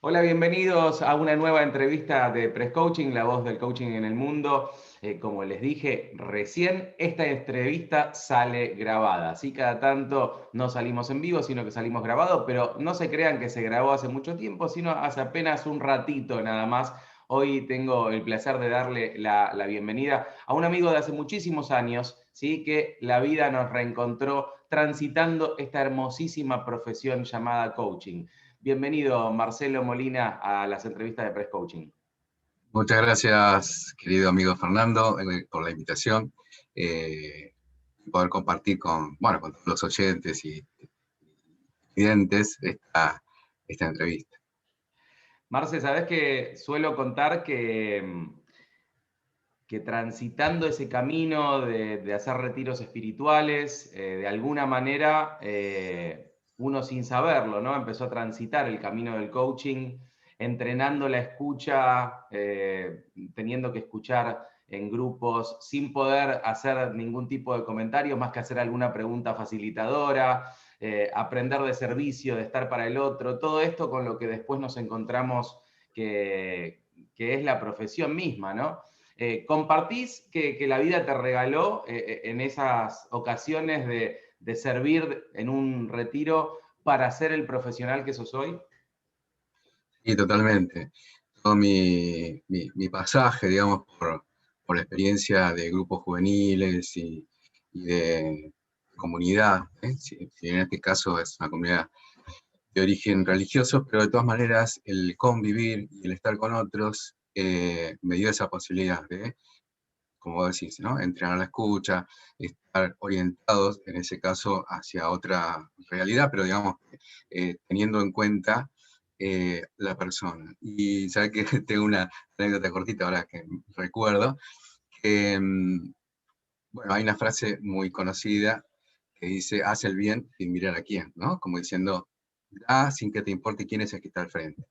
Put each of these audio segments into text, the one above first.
Hola, bienvenidos a una nueva entrevista de Press Coaching, la voz del coaching en el mundo. Como les dije recién, esta entrevista sale grabada. Así cada tanto no salimos en vivo, sino que salimos grabados, pero no se crean que se grabó hace mucho tiempo, sino hace apenas un ratito nada más. Hoy tengo el placer de darle la bienvenida a un amigo de hace muchísimos años, ¿sí? Que la vida nos reencontró transitando esta hermosísima profesión llamada coaching. Bienvenido, Marcelo Molina, a las entrevistas de Press Coaching. Muchas gracias, querido amigo Fernando, por la invitación. eh, y poder compartir con todos los oyentes y clientes esta entrevista. Marce, sabés que suelo contar que transitando ese camino de hacer retiros espirituales, de alguna manera, uno sin saberlo, ¿no? Empezó a transitar el camino del coaching, entrenando la escucha, teniendo que escuchar en grupos, sin poder hacer ningún tipo de comentario, más que hacer alguna pregunta facilitadora, aprender de servicio, de estar para el otro, todo esto con lo que después nos encontramos que es la profesión misma, ¿no? ¿Compartís que la vida te regaló en esas ocasiones de servir en un retiro para ser el profesional que sos hoy? Y totalmente. Todo mi pasaje, digamos, por la experiencia de grupos juveniles y de comunidad, si en este caso es una comunidad de origen religioso, pero de todas maneras el convivir y el estar con otros me dio esa posibilidad de, como vos decís, ¿no? Entrenar la escucha, estar orientados, en ese caso, hacia otra realidad, pero digamos, teniendo en cuenta la persona. Y sabes que tengo una anécdota cortita ahora que recuerdo, que, bueno, hay una frase muy conocida que dice, haz el bien sin mirar a quién, ¿no? Como diciendo, da sin que te importe quién es el que está al frente.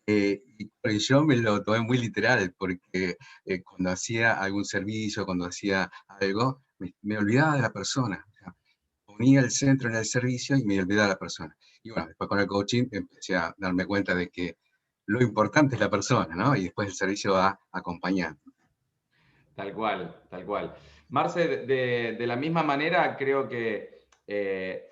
Y yo me lo tomé muy literal, porque cuando hacía algún servicio, cuando hacía algo, me olvidaba de la persona. O sea, ponía el centro en el servicio y me olvidaba de la persona. Y bueno, después con el coaching empecé a darme cuenta de que lo importante es la persona, ¿no? Y después el servicio va acompañando. Tal cual, tal cual. Marce, de la misma manera, creo que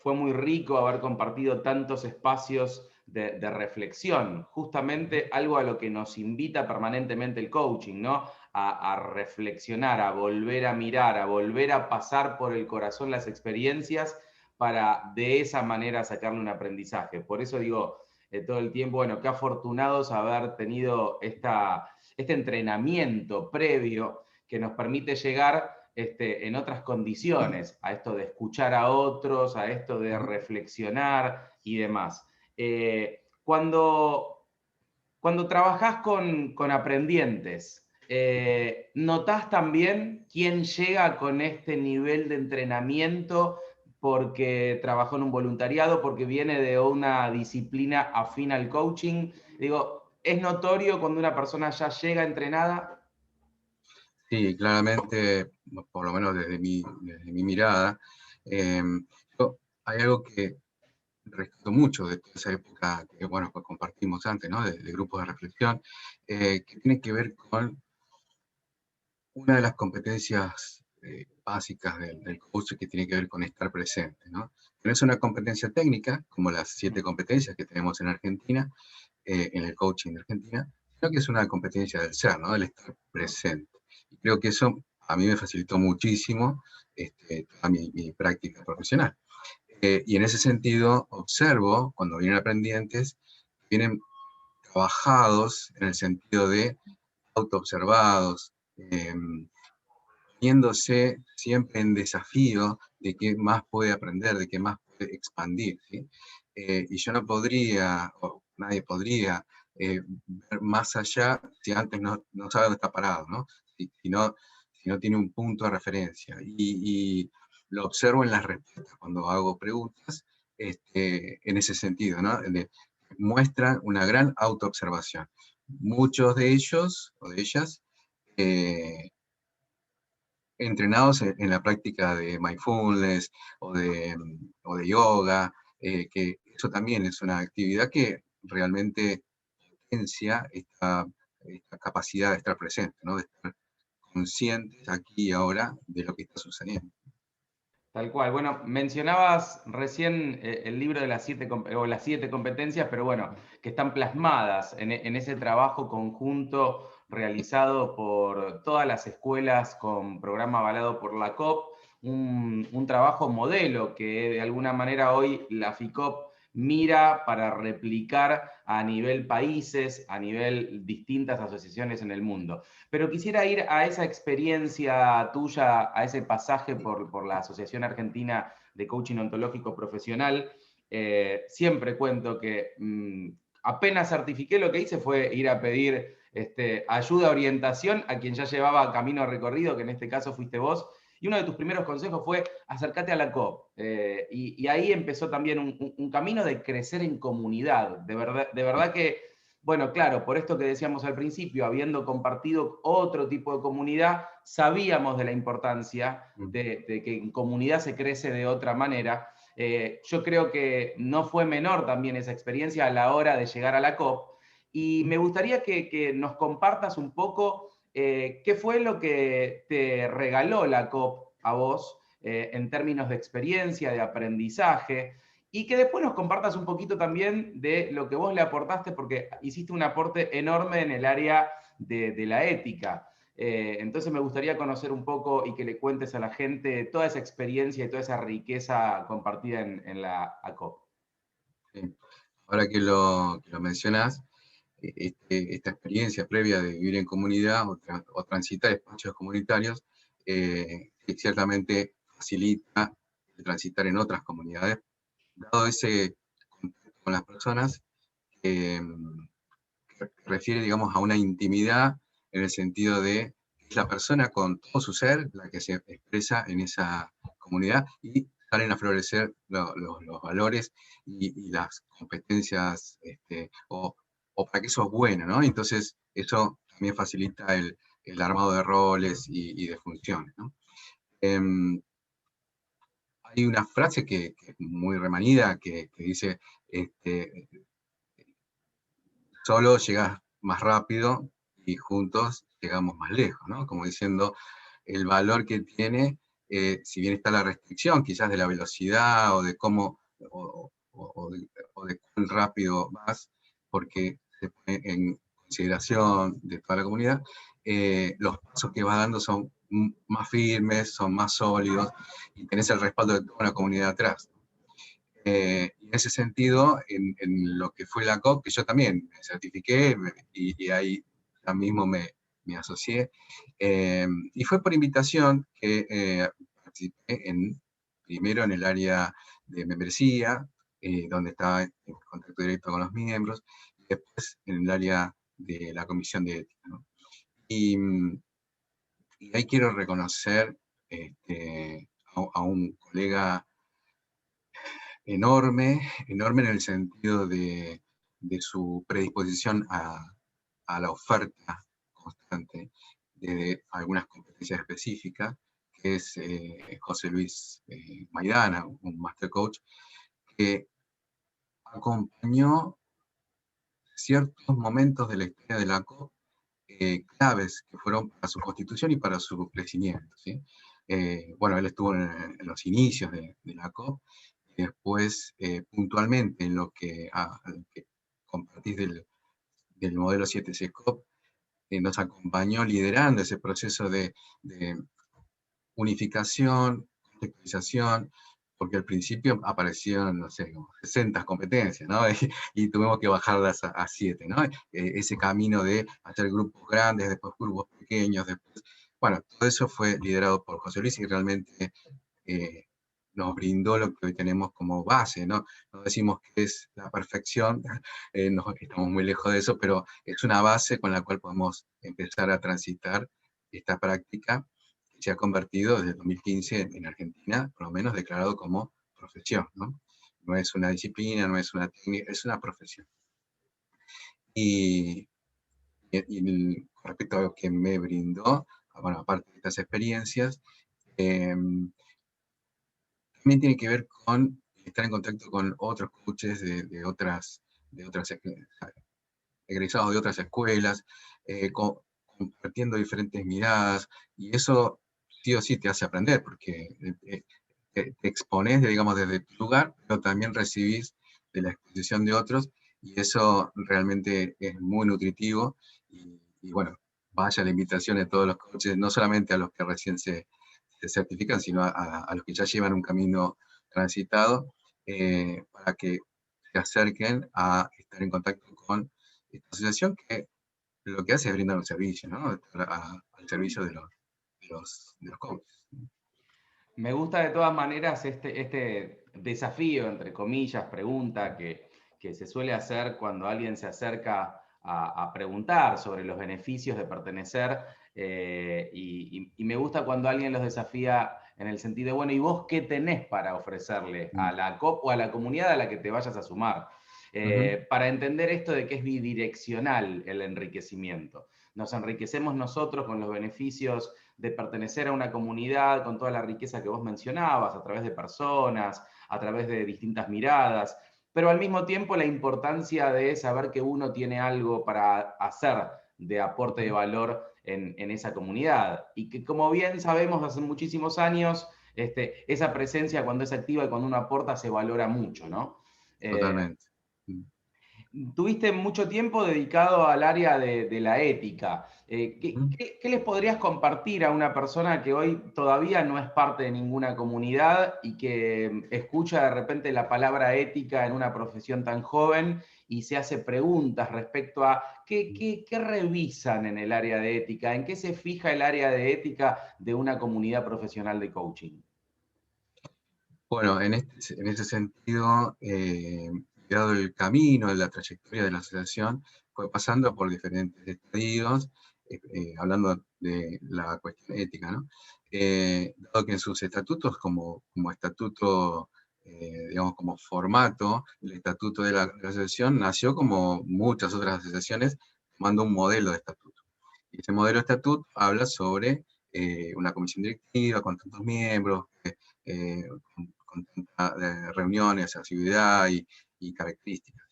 fue muy rico haber compartido tantos espacios de reflexión, justamente algo a lo que nos invita permanentemente el coaching, ¿no? A reflexionar, a volver a mirar, a volver a pasar por el corazón las experiencias para de esa manera sacarle un aprendizaje. Por eso digo todo el tiempo, bueno, qué afortunados haber tenido este entrenamiento previo que nos permite llegar en otras condiciones a esto de escuchar a otros, a esto de reflexionar y demás. Cuando trabajás con aprendientes, ¿notás también quién llega con este nivel de entrenamiento porque trabajó en un voluntariado, porque viene de una disciplina afín al coaching? Digo, ¿es notorio cuando una persona ya llega entrenada? Sí, claramente, por lo menos desde mi mirada, eh, hay algo que rescato mucho de toda esa época que, bueno, que compartimos antes, ¿no? De grupos de reflexión, que tiene que ver con una de las competencias básicas del coach, que tiene que ver con estar presente, ¿no? Que no es una competencia técnica, como las 7 competencias que tenemos en Argentina, en el coaching de Argentina, sino que es una competencia del ser, ¿no? Del estar presente. Y creo que eso a mí me facilitó muchísimo toda mi práctica profesional. Y en ese sentido, observo cuando vienen aprendientes, vienen trabajados en el sentido de autoobservados, poniéndose siempre en desafío de qué más puede aprender, de qué más puede expandir, ¿sí? Y yo no podría, o nadie podría, ver más allá si antes no sabe dónde está parado, ¿no? Si no tiene un punto de referencia. Y lo observo en las respuestas cuando hago preguntas, en ese sentido, ¿no? Muestran una gran autoobservación. Muchos de ellos o de ellas eh, entrenados en la práctica de mindfulness o de yoga, que eso también es una actividad que realmente potencia esta capacidad de estar presente, ¿no? De estar conscientes aquí y ahora de lo que está sucediendo. Tal cual. Bueno, mencionabas recién el libro de las 7 competencias, pero bueno, que están plasmadas en ese trabajo conjunto realizado por todas las escuelas con programa avalado por la COP, un trabajo modelo que de alguna manera hoy la FICOP mira para replicar a nivel países, a nivel distintas asociaciones en el mundo. Pero quisiera ir a esa experiencia tuya, a ese pasaje por la Asociación Argentina de Coaching Ontológico Profesional. Siempre cuento que apenas certifiqué, lo que hice fue ir a pedir ayuda, orientación a quien ya llevaba camino recorrido, que en este caso fuiste vos. Y uno de tus primeros consejos fue acércate a la COP. Y ahí empezó también un camino de crecer en comunidad. De verdad que bueno, claro, por esto que decíamos al principio, habiendo compartido otro tipo de comunidad, sabíamos de la importancia de que en comunidad se crece de otra manera. Yo creo que no fue menor también esa experiencia a la hora de llegar a la COP. Y me gustaría que nos compartas un poco qué fue lo que te regaló la COP a vos en términos de experiencia, de aprendizaje. Y que después nos compartas un poquito también de lo que vos le aportaste, porque hiciste un aporte enorme en el área de la ética. Entonces me gustaría conocer un poco y que le cuentes a la gente toda esa experiencia y toda esa riqueza compartida en la ACOP. Sí. Ahora que lo mencionas, esta experiencia previa de vivir en comunidad o transitar espacios comunitarios, que ciertamente facilita el transitar en otras comunidades, dado ese contacto con las personas, que refiere, digamos, a una intimidad en el sentido de que es la persona con todo su ser la que se expresa en esa comunidad y salen a florecer los valores y las competencias, o para que eso es bueno, ¿no? Entonces, eso también facilita el armado de roles y de funciones, ¿no? Em, Hay una frase que es muy remanida que dice, este, solo llegas más rápido y juntos llegamos más lejos, ¿no? Como diciendo, el valor que tiene, si bien está la restricción quizás de la velocidad o de cómo, o de cuán rápido vas, porque se pone en consideración de toda la comunidad, los pasos que vas dando son más firmes, son más sólidos, y tenés el respaldo de toda la comunidad atrás. Y en ese sentido, en lo que fue la COP, que yo también me certifiqué y ahí ya mismo me asocié, y fue por invitación que participé primero en el área de membresía, donde estaba en contacto directo con los miembros, y después en el área de la comisión de ética, ¿no? Y, y ahí quiero reconocer a un colega enorme, enorme en el sentido de su predisposición a la oferta constante de algunas competencias específicas, que es José Luis Maidana, un Master Coach, que acompañó ciertos momentos de la historia de la COP, claves que fueron para su constitución y para su crecimiento, ¿sí? Bueno, él estuvo en los inicios de la COP, y después puntualmente en lo que compartís del modelo 7C COP, nos acompañó liderando ese proceso de unificación, contextualización, porque al principio aparecieron, no sé, como 60 competencias, ¿no? Y tuvimos que bajarlas a 7, ¿no? Ese camino de hacer grupos grandes, después grupos pequeños, después... Bueno, todo eso fue liderado por José Luis y realmente eh, nos brindó lo que hoy tenemos como base, ¿no? No decimos que es la perfección, estamos muy lejos de eso, pero es una base con la cual podemos empezar a transitar esta práctica que se ha convertido desde 2015 en Argentina, por lo menos declarado como profesión, ¿no? No es una disciplina, no es una técnica, es una profesión. Y, con respecto a lo que me brindó, bueno, aparte de estas experiencias, también tiene que ver con estar en contacto con otros coaches de otras egresados de otras escuelas, compartiendo diferentes miradas, y eso sí o sí te hace aprender, porque te expones, digamos, desde tu lugar, pero también recibís de la exposición de otros, y eso realmente es muy nutritivo, y bueno, vaya la invitación de todos los coaches, no solamente a los que recién se certifican, sino a los que ya llevan un camino transitado, para que se acerquen a estar en contacto con esta asociación que lo que hace es brindar un servicio, ¿no? Al servicio de los coaches. Me gusta de todas maneras este desafío, entre comillas, pregunta que se suele hacer cuando alguien se acerca a preguntar sobre los beneficios de pertenecer, y me gusta cuando alguien los desafía en el sentido, bueno, ¿y vos qué tenés para ofrecerle a la COP o a la comunidad a la que te vayas a sumar? Para entender esto de que es bidireccional el enriquecimiento. Nos enriquecemos nosotros con los beneficios de pertenecer a una comunidad, con toda la riqueza que vos mencionabas, a través de personas, a través de distintas miradas, pero al mismo tiempo la importancia de saber que uno tiene algo para hacer de aporte de valor en esa comunidad. Y que, como bien sabemos, hace muchísimos años, esa presencia, cuando es activa y cuando uno aporta, se valora mucho, ¿no? Totalmente. Tuviste mucho tiempo dedicado al área de la ética. ¿Qué les podrías compartir a una persona que hoy todavía no es parte de ninguna comunidad y que escucha de repente la palabra ética en una profesión tan joven y se hace preguntas respecto a qué revisan en el área de ética? ¿En qué se fija el área de ética de una comunidad profesional de coaching? Bueno, en ese sentido, dado el camino, la trayectoria de la asociación, fue pasando por diferentes estadios, hablando de la cuestión ética, ¿no? Dado que en sus estatutos, como estatuto, digamos, como formato, el estatuto de la asociación nació como muchas otras asociaciones, tomando un modelo de estatuto. Y ese modelo de estatuto habla sobre una comisión directiva con tantos miembros, eh, con tantas reuniones, actividad y características.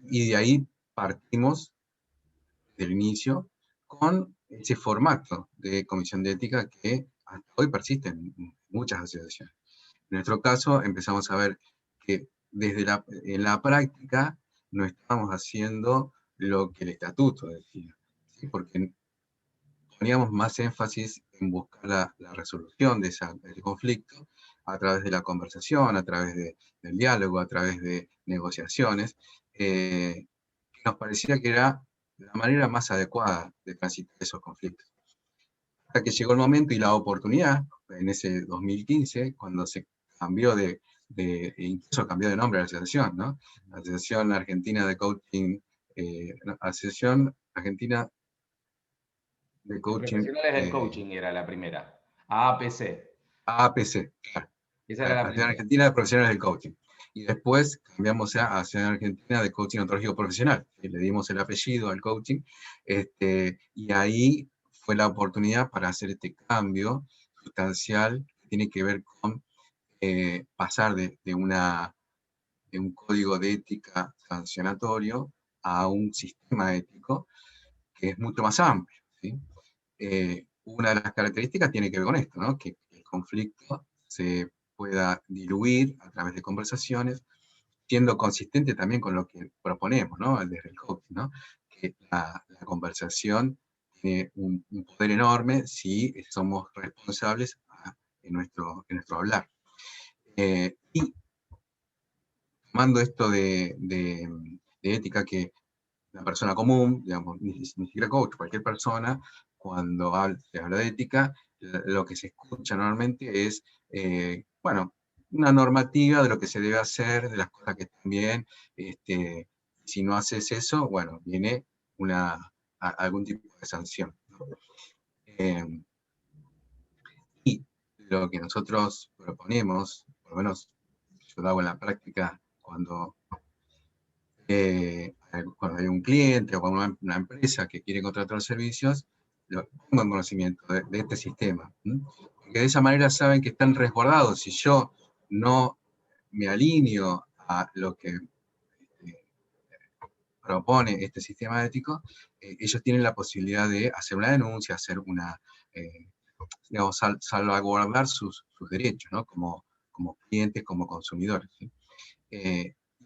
Y de ahí partimos del inicio con ese formato de comisión de ética que hasta hoy persiste en muchas asociaciones. En nuestro caso empezamos a ver que en la práctica no estábamos haciendo lo que el estatuto decía, ¿sí? Porque poníamos más énfasis en buscar la resolución del conflicto a través de la conversación, a través del diálogo, a través de negociaciones, que nos parecía que era la manera más adecuada de transitar esos conflictos. Hasta que llegó el momento y la oportunidad, en ese 2015, cuando se cambió incluso cambió de nombre a la asociación, ¿no? La Asociación Argentina de Coaching, Asociación Argentina de Coaching, Profesionales del coaching era la primera. AAPC. AAPC, claro, Esa era la Asociación primera. Argentina de Profesionales del Coaching. Y después cambiamos a Asociación Argentina de Coaching Ontológico Profesional, y le dimos el apellido al coaching, y ahí fue la oportunidad para hacer este cambio sustancial que tiene que ver con pasar de un código de ética sancionatorio a un sistema ético que es mucho más amplio, ¿sí? Una de las características tiene que ver con esto, ¿no? Que el conflicto se pueda diluir a través de conversaciones, siendo consistente también con lo que proponemos, ¿no? Desde el coaching, ¿no? Que la conversación tiene un poder enorme si somos responsables en nuestro hablar. Y tomando esto de ética, que la persona común, digamos, ni siquiera coach, cualquier persona, cuando se habla de ética, lo que se escucha normalmente es, bueno, una normativa de lo que se debe hacer, de las cosas que están bien. Si no haces eso, bueno, viene algún tipo de sanción, ¿no? Eh, y lo que nosotros proponemos, por lo menos yo lo hago en la práctica cuando hay un cliente o una empresa que quiere contratar servicios, lo pongo en conocimiento de este sistema, ¿sí? Porque de esa manera saben que están resguardados. Si yo no me alineo a lo que propone este sistema ético, ellos tienen la posibilidad de hacer una denuncia, hacer una, digamos, salvaguardar sus derechos, ¿no? Como clientes, como consumidores, ¿sí?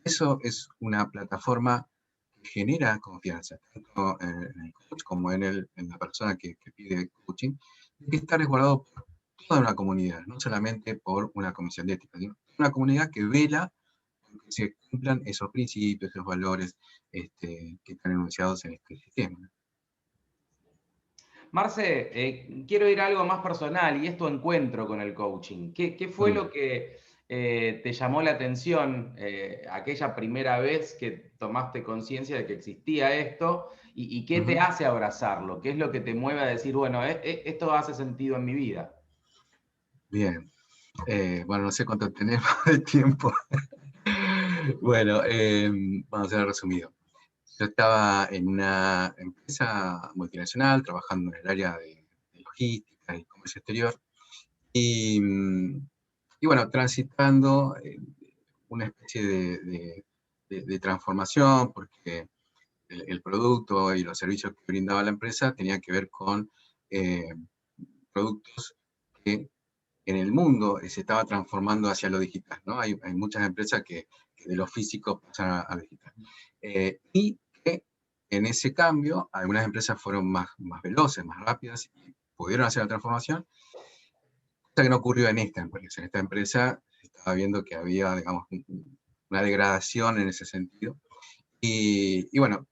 Eso es una plataforma que genera confianza, tanto en el coach como en la persona que pide coaching, que está resguardado por toda una comunidad, no solamente por una comisión de ética, sino una comunidad que vela por que se cumplan esos principios, esos valores que están enunciados en este sistema. Marce, quiero ir a algo más personal y es tu encuentro con el coaching. ¿Qué fue lo que te llamó la atención aquella primera vez que tomaste conciencia de que existía esto y qué te hace abrazarlo? ¿Qué es lo que te mueve a decir, bueno, esto hace sentido en mi vida? Bien. Bueno, no sé cuánto tenemos de tiempo. Bueno, vamos a hacer resumido. Yo estaba en una empresa multinacional trabajando en el área de logística y comercio exterior y, y bueno, transitando una especie de transformación porque el producto y los servicios que brindaba la empresa tenían que ver con eh, productos que en el mundo se estaba transformando hacia lo digital, ¿no? Hay muchas empresas que de lo físico pasan a digital. Y que en ese cambio, algunas empresas fueron más veloces, más rápidas, y pudieron hacer la transformación, cosa que no ocurrió en esta empresa. En esta empresa se estaba viendo que había, digamos, una degradación en ese sentido. Y bueno,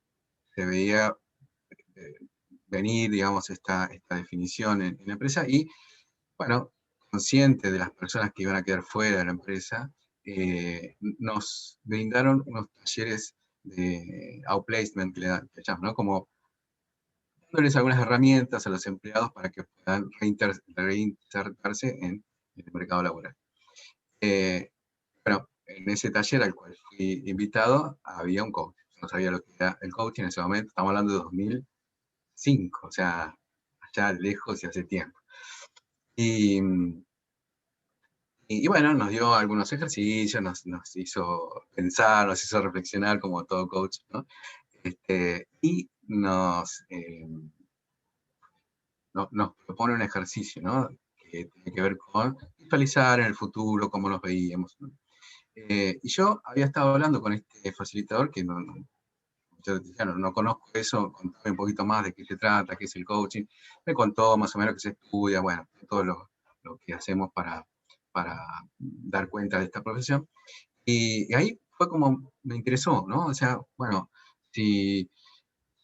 se veía eh, venir, digamos, esta definición en la empresa y, bueno, consciente de las personas que iban a quedar fuera de la empresa, nos brindaron unos talleres de outplacement, que llaman, ¿no? Como dándoles algunas herramientas a los empleados para que puedan reinsertarse en el mercado laboral. Eh, bueno, en ese taller al cual fui invitado había un coach. Yo no sabía lo que era el coaching en ese momento, estamos hablando de 2005, o sea, allá lejos y hace tiempo. Y, y bueno, nos dio algunos ejercicios, nos hizo pensar, nos hizo reflexionar como todo coach, ¿no? Y nos propone un ejercicio, ¿no? Que tiene que ver con visualizar en el futuro cómo nos veíamos, ¿no? Y yo había estado hablando con este facilitador que yo decía, no conozco eso, contame un poquito más de qué se trata, qué es el coaching. Me contó más o menos qué se estudia, bueno, todo lo que hacemos para dar cuenta de esta profesión. Y ahí fue como me interesó, ¿no? O sea, bueno, si,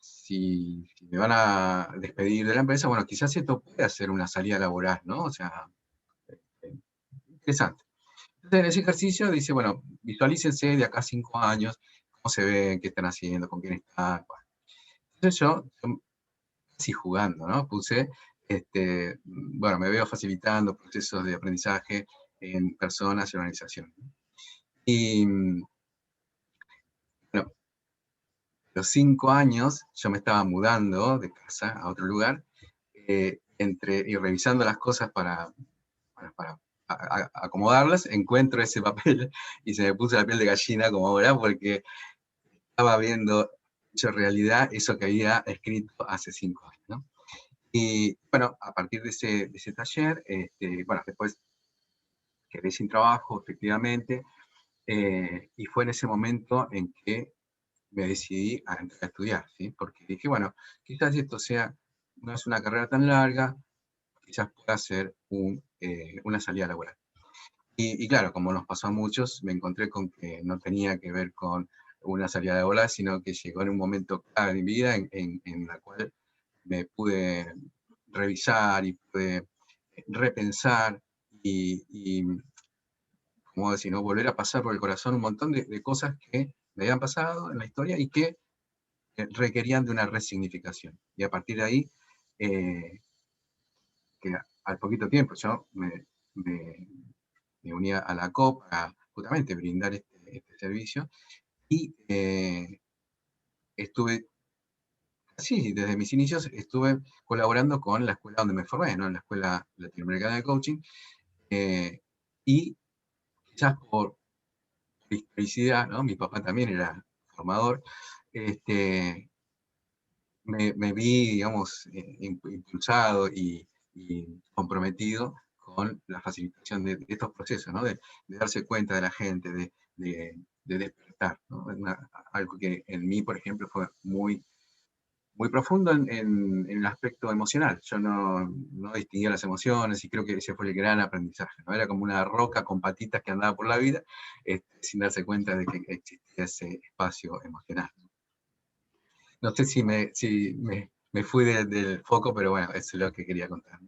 si me van a despedir de la empresa, bueno, quizás esto puede ser una salida laboral, ¿no? O sea, eh, interesante. Entonces, en ese ejercicio dice, bueno, visualícense de acá a 5 años, cómo se ven, qué están haciendo, con quién están. Bueno. Entonces yo así jugando, ¿no? Puse, bueno, me veo facilitando procesos de aprendizaje en personas y organizaciones. Y bueno, a los 5 años yo me estaba mudando de casa a otro lugar, y revisando las cosas para acomodarlas, encuentro ese papel y se me puso la piel de gallina como ahora, porque estaba viendo hecho realidad eso que había escrito hace 5 años, ¿no? Y bueno, a partir de ese taller, bueno, después quedé sin trabajo, efectivamente, y fue en ese momento en que me decidí a entrar a estudiar, ¿sí? Porque dije, bueno, quizás esto sea, no es una carrera tan larga, quizás pueda ser una salida laboral. Y claro, como nos pasó a muchos, me encontré con que no tenía que ver con una salida laboral, sino que llegó en un momento clave de mi vida en la cual me pude revisar y pude repensar y como decir, ¿no? Volver a pasar por el corazón un montón de cosas que me habían pasado en la historia y que requerían de una resignificación. Y a partir de ahí, eh, que al poquito tiempo yo me, me unía a la COP para justamente brindar este servicio y estuve, sí, desde mis inicios estuve colaborando con la escuela donde me formé, ¿no? En la Escuela Latinoamericana de Coaching, y quizás por historicidad, ¿no? Mi papá también era formador, me vi, digamos, impulsado y comprometido con la facilitación de estos procesos, ¿no? De darse cuenta de la gente, de despertar, ¿no? Algo que en mí, por ejemplo, fue muy profundo en el aspecto emocional. Yo no distinguía las emociones y creo que ese fue el gran aprendizaje, ¿no? Era como una roca con patitas que andaba por la vida, sin darse cuenta de que existía ese espacio emocional. No sé si me fui del foco, pero bueno, eso es lo que quería contar.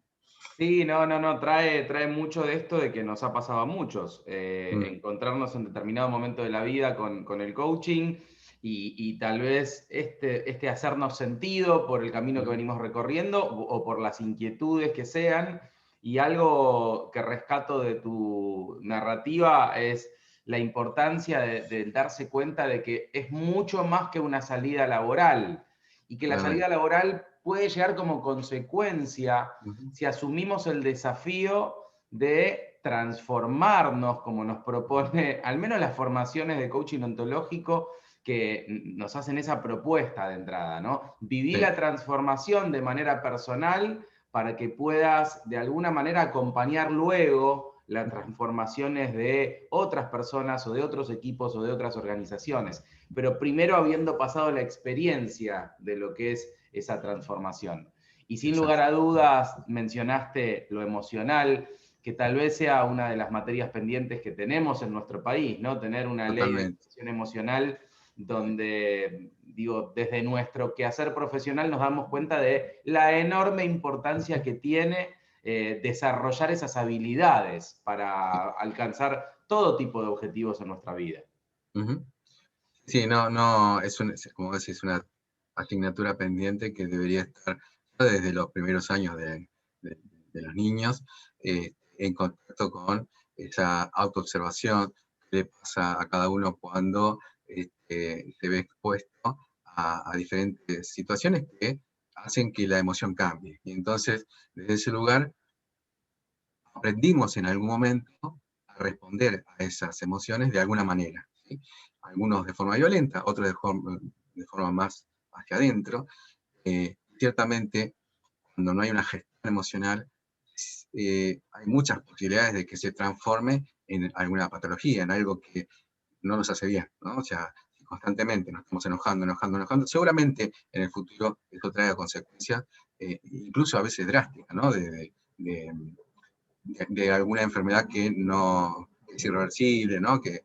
Sí, no, trae mucho de esto de que nos ha pasado a muchos, Mm, encontrarnos en determinado momento de la vida con el coaching y tal vez este hacernos sentido por el camino que mm, venimos recorriendo o por las inquietudes que sean. Y algo que rescato de tu narrativa es la importancia de darse cuenta de que es mucho más que una salida laboral y que la salida totalmente. laboral puede llegar como consecuencia Ujú, si asumimos el desafío de transformarnos, como nos propone al menos las formaciones de coaching ontológico que nos hacen esa propuesta de entrada, ¿no? Vivir sí, la transformación de manera personal para que puedas de alguna manera acompañar luego las transformaciones de otras personas o de otros equipos o de otras organizaciones, pero primero habiendo pasado la experiencia de lo que es esa transformación. Y sin lugar exacto. a dudas, mencionaste lo emocional, que tal vez sea una de las materias pendientes que tenemos en nuestro país, ¿no? Tener una ley de Totalmente. educación emocional donde, digo, desde nuestro quehacer profesional nos damos cuenta de la enorme importancia que tiene desarrollar esas habilidades para alcanzar todo tipo de objetivos en nuestra vida. Ujú. Sí, no, como decís, una asignatura pendiente que debería estar ya desde los primeros años de los niños, en contacto con esa autoobservación que le pasa a cada uno cuando se ve expuesto a diferentes situaciones que hacen que la emoción cambie. Y entonces, desde ese lugar, aprendimos en algún momento a responder a esas emociones de alguna manera, ¿sí? Algunos de forma violenta, otros de forma más hacia adentro. Ciertamente, cuando no hay una gestión emocional, hay muchas posibilidades de que se transforme en alguna patología, en algo que no nos hace bien, ¿no? O sea, si constantemente nos estamos enojando, seguramente en el futuro eso traiga consecuencias, incluso a veces drásticas, ¿no? De alguna enfermedad que no es irreversible, ¿no? Que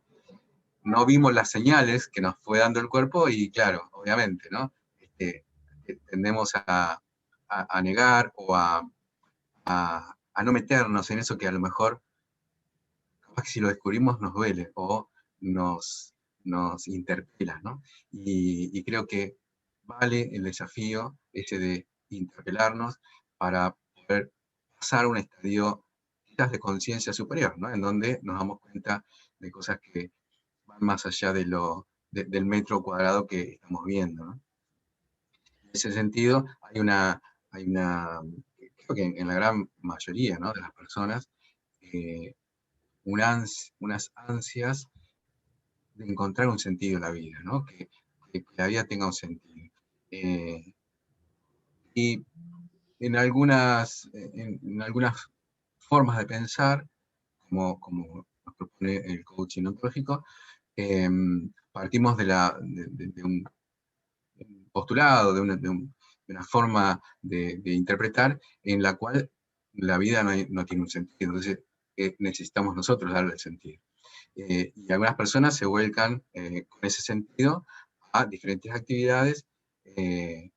no vimos las señales que nos fue dando el cuerpo y claro, obviamente, ¿no? Este, tendemos a negar o a no meternos en eso que a lo mejor, capaz que si lo descubrimos nos duele o nos interpela, ¿no? Y creo que vale el desafío ese de interpelarnos para poder pasar un estadio quizás de conciencia superior, ¿no? En donde nos damos cuenta de cosas que van más allá del metro cuadrado que estamos viendo, ¿no? En ese sentido, creo que en la gran mayoría, ¿no?, de las personas, eh, unas ansias de encontrar un sentido en la vida, ¿no? Que la vida tenga un sentido. Eh, y en algunas formas de pensar, como nos propone el coaching ontológico, partimos de un postulado, de una forma de interpretar en la cual la vida no tiene un sentido. Entonces, necesitamos nosotros darle el sentido. Y algunas personas se vuelcan con ese sentido a diferentes actividades. eh,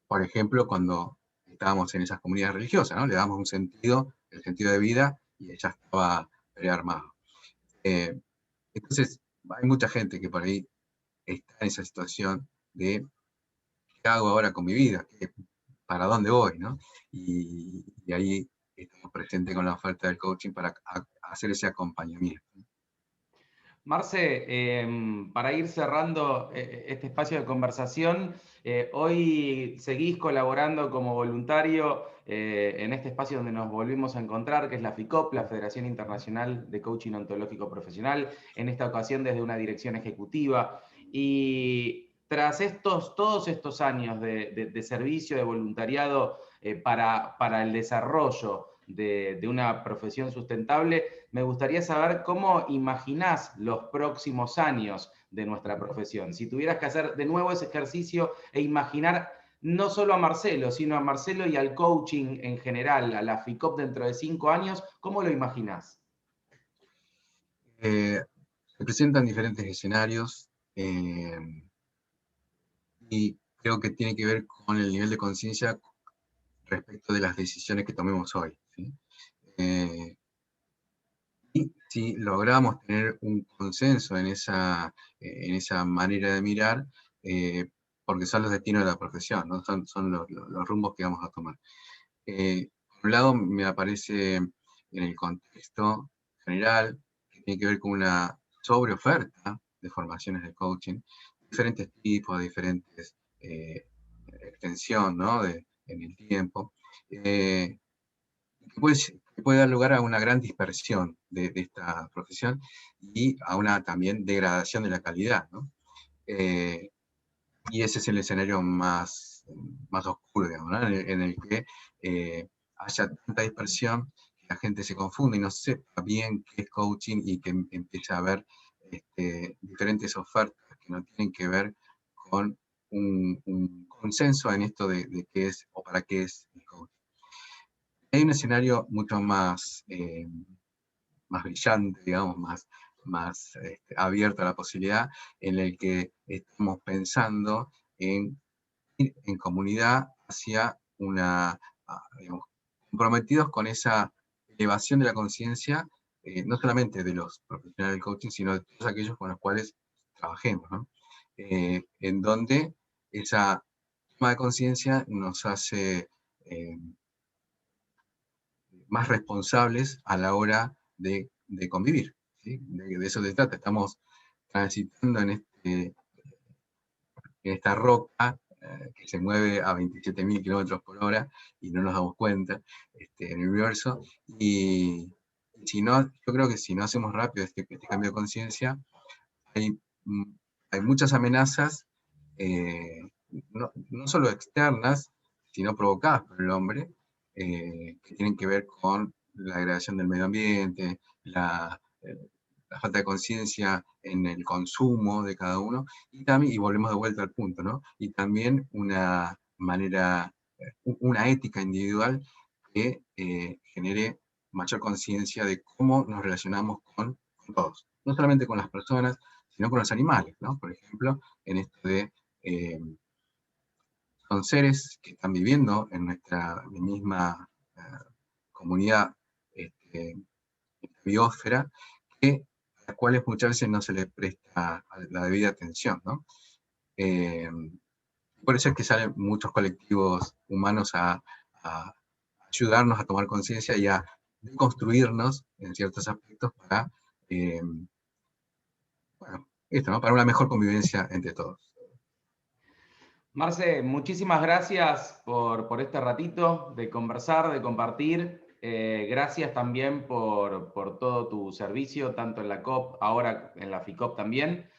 por ejemplo, cuando estábamos en esas comunidades religiosas, ¿no? Le damos un sentido, el sentido de vida, y ya estaba prearmado. Eh, entonces, hay mucha gente que por ahí está en esa situación de qué hago ahora con mi vida, para dónde voy, ¿no? Y ahí estamos presentes con la oferta del coaching para hacer ese acompañamiento. Marce, para ir cerrando este espacio de conversación, hoy seguís colaborando como voluntario en este espacio donde nos volvimos a encontrar, que es la FICOP, la Federación Internacional de Coaching Ontológico Profesional, en esta ocasión desde una dirección ejecutiva. Y tras todos estos años de servicio, de voluntariado para el desarrollo de una profesión sustentable, me gustaría saber cómo imaginás los próximos años de nuestra profesión. Si tuvieras que hacer de nuevo ese ejercicio e imaginar no solo a Marcelo, sino a Marcelo y al coaching en general, a la FICOP dentro de 5 años, ¿cómo lo imaginás? Se presentan diferentes escenarios y creo que tiene que ver con el nivel de conciencia respecto de las decisiones que tomemos hoy, ¿sí? Y si logramos tener un consenso en esa manera de mirar, porque son los destinos de la profesión, ¿no? Son los rumbos que vamos a tomar. Por un lado, me aparece en el contexto general, que tiene que ver con una sobreoferta de formaciones de coaching, diferentes tipos, diferentes extensión, ¿no? En el tiempo. Que puede dar lugar a una gran dispersión de esta profesión y a una también degradación de la calidad, ¿no? Y ese es el escenario más oscuro, digamos, ¿no? En el que haya tanta dispersión que la gente se confunde y no sepa bien qué es coaching y que empiece a haber diferentes ofertas que no tienen que ver con un consenso en esto de qué es o para qué es el coaching. Hay un escenario mucho más brillante, digamos, más abierto a la posibilidad, en el que estamos pensando en ir en comunidad hacia digamos, comprometidos con esa elevación de la conciencia, no solamente de los profesionales del coaching, sino de todos aquellos con los cuales trabajemos, ¿no? En donde esa toma de conciencia nos hace más responsables a la hora de convivir, ¿sí? De eso se trata. Estamos transitando en esta roca que se mueve a 27.000 kilómetros por hora y no nos damos cuenta en el universo. Y si no, yo creo que si no hacemos rápido este cambio de conciencia, hay, hay muchas amenazas, no solo externas, sino provocadas por el hombre, que tienen que ver con la degradación del medio ambiente, la falta de conciencia en el consumo de cada uno, y volvemos de vuelta al punto, ¿no? Y también una manera, una ética individual que genere mayor conciencia de cómo nos relacionamos con todos, no solamente con las personas, sino con los animales, ¿no? Por ejemplo, en esto de son seres que están viviendo en nuestra misma comunidad, biosfera, a las cuales muchas veces no se les presta la debida atención, ¿no? Por eso es que salen muchos colectivos humanos a ayudarnos a tomar conciencia y a construirnos en ciertos aspectos para, bueno, esto, ¿no? Para una mejor convivencia entre todos. Marce, muchísimas gracias por este ratito de conversar, de compartir. Gracias también por todo tu servicio, tanto en la COP, ahora en la FICOP también.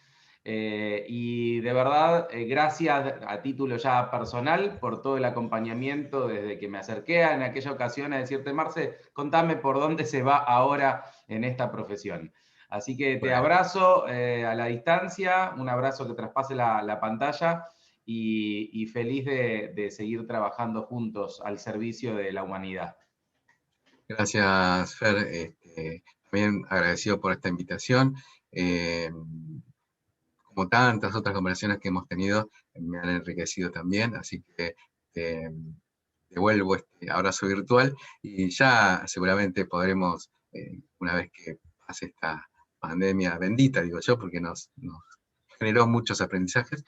Y de verdad, gracias a título ya personal por todo el acompañamiento desde que me acerqué en aquella ocasión a decirte, Marce, contame por dónde se va ahora en esta profesión. Así que te abrazo a la distancia, un abrazo que traspase la pantalla y feliz de seguir trabajando juntos al servicio de la humanidad. Gracias, Fer. También agradecido por esta invitación. Como tantas otras conversaciones que hemos tenido, me han enriquecido también, así que te devuelvo este abrazo virtual y ya seguramente podremos, una vez que pase esta pandemia bendita, digo yo, porque nos generó muchos aprendizajes,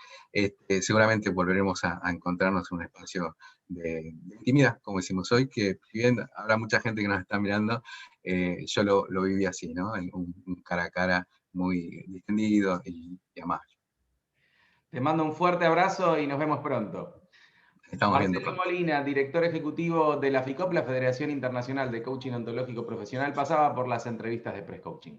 seguramente volveremos a encontrarnos en un espacio de intimidad, como decimos hoy, que si bien habrá mucha gente que nos está mirando, yo lo viví así, ¿no? En un cara a cara muy distendido y amable. Te mando un fuerte abrazo y nos vemos pronto. Estamos viendo Marcelo pronto. Molina, director ejecutivo de la FICOP, la Federación Internacional de Coaching Ontológico Profesional, pasaba por las entrevistas de Press Coaching.